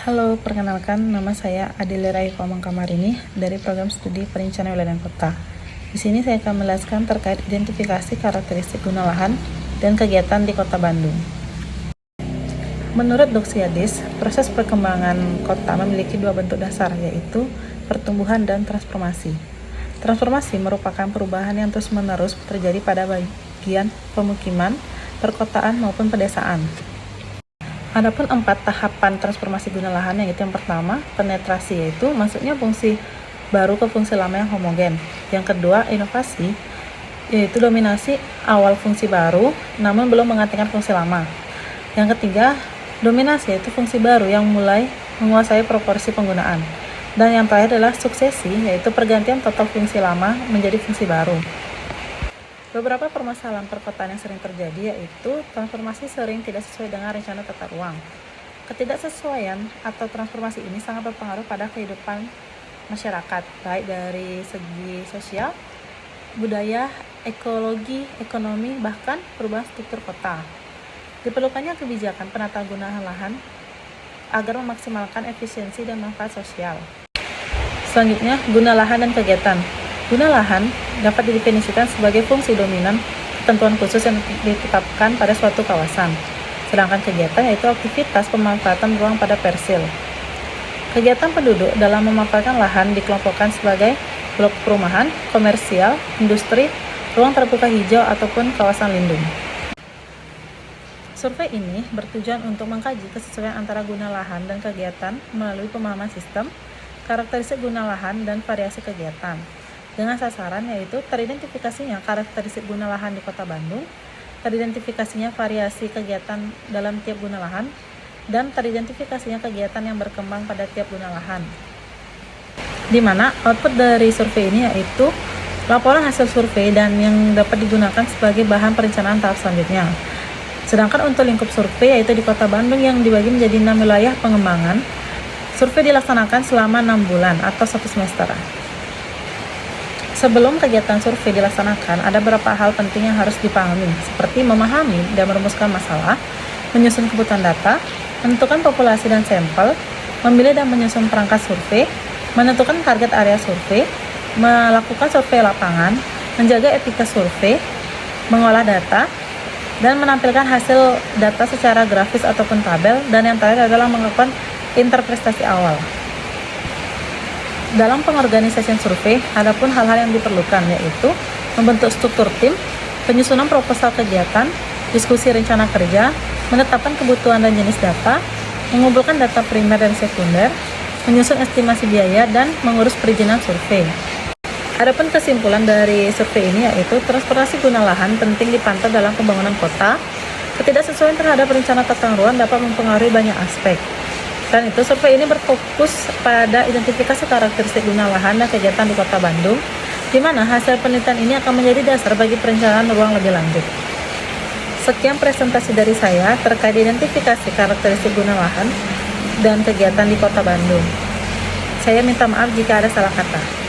Halo, perkenalkan nama saya Adile Raifah Mangkamarini dari program studi perencanaan wilayah dan kota. Di sini saya akan menjelaskan terkait identifikasi karakteristik guna lahan dan kegiatan di Kota Bandung. Menurut Doxiadis, proses perkembangan kota memiliki dua bentuk dasar, yaitu pertumbuhan dan transformasi. Transformasi merupakan perubahan yang terus-menerus terjadi pada bagian pemukiman, perkotaan maupun pedesaan. Adapun 4 tahapan transformasi guna lahan, yaitu yang pertama, penetrasi, yaitu maksudnya fungsi baru ke fungsi lama yang homogen. Yang kedua, inovasi, yaitu dominasi awal fungsi baru namun belum menggantikan fungsi lama. Yang ketiga, dominasi, yaitu fungsi baru yang mulai menguasai proporsi penggunaan. Dan yang terakhir adalah suksesi, yaitu pergantian total fungsi lama menjadi fungsi baru. Beberapa permasalahan perkotaan yang sering terjadi yaitu transformasi sering tidak sesuai dengan rencana tata ruang. Ketidaksesuaian atau transformasi ini sangat berpengaruh pada kehidupan masyarakat, baik dari segi sosial, budaya, ekologi, ekonomi, bahkan perubahan struktur kota. Diperlukannya kebijakan penata gunaan lahan agar memaksimalkan efisiensi dan manfaat sosial. Selanjutnya, guna lahan dan kegiatan. Guna lahan dapat didefinisikan sebagai fungsi dominan ketentuan khusus yang ditetapkan pada suatu kawasan. Sedangkan kegiatan yaitu aktivitas pemanfaatan ruang pada persil. Kegiatan penduduk dalam memanfaatkan lahan dikelompokkan sebagai blok perumahan, komersial, industri, ruang terbuka hijau, ataupun kawasan lindung. Survei ini bertujuan untuk mengkaji kesesuaian antara guna lahan dan kegiatan melalui pemahaman sistem, karakteristik guna lahan, dan variasi kegiatan. Dengan sasaran yaitu teridentifikasinya karakteristik guna lahan di Kota Bandung, teridentifikasinya variasi kegiatan dalam tiap guna lahan, dan teridentifikasinya kegiatan yang berkembang pada tiap guna lahan. Di mana output dari survei ini yaitu laporan hasil survei dan yang dapat digunakan sebagai bahan perencanaan tahap selanjutnya. Sedangkan untuk lingkup survei yaitu di Kota Bandung yang dibagi menjadi 6 wilayah pengembangan, survei dilaksanakan selama 6 bulan atau 1 semester. Sebelum kegiatan survei dilaksanakan, ada beberapa hal penting yang harus dipahami, seperti memahami dan merumuskan masalah, menyusun kebutuhan data, menentukan populasi dan sampel, memilih dan menyusun perangkat survei, menentukan target area survei, melakukan survei lapangan, menjaga etika survei, mengolah data, dan menampilkan hasil data secara grafis ataupun tabel, dan yang terakhir adalah melakukan interpretasi awal. Dalam pengorganisasian survei, ada pun hal-hal yang diperlukan, yaitu membentuk struktur tim, penyusunan proposal kegiatan, diskusi rencana kerja, menetapkan kebutuhan dan jenis data, mengumpulkan data primer dan sekunder, menyusun estimasi biaya, dan mengurus perizinan survei. Adapun kesimpulan dari survei ini yaitu transformasi guna lahan penting dipantau dalam pembangunan kota. Ketidaksesuaian terhadap rencana tata ruang dapat mempengaruhi banyak aspek. Dan itu, survei ini berfokus pada identifikasi karakteristik guna lahan dan kegiatan di Kota Bandung, di mana hasil penelitian ini akan menjadi dasar bagi perencanaan ruang lebih lanjut. Sekian presentasi dari saya terkait identifikasi karakteristik guna lahan dan kegiatan di Kota Bandung. Saya minta maaf jika ada salah kata.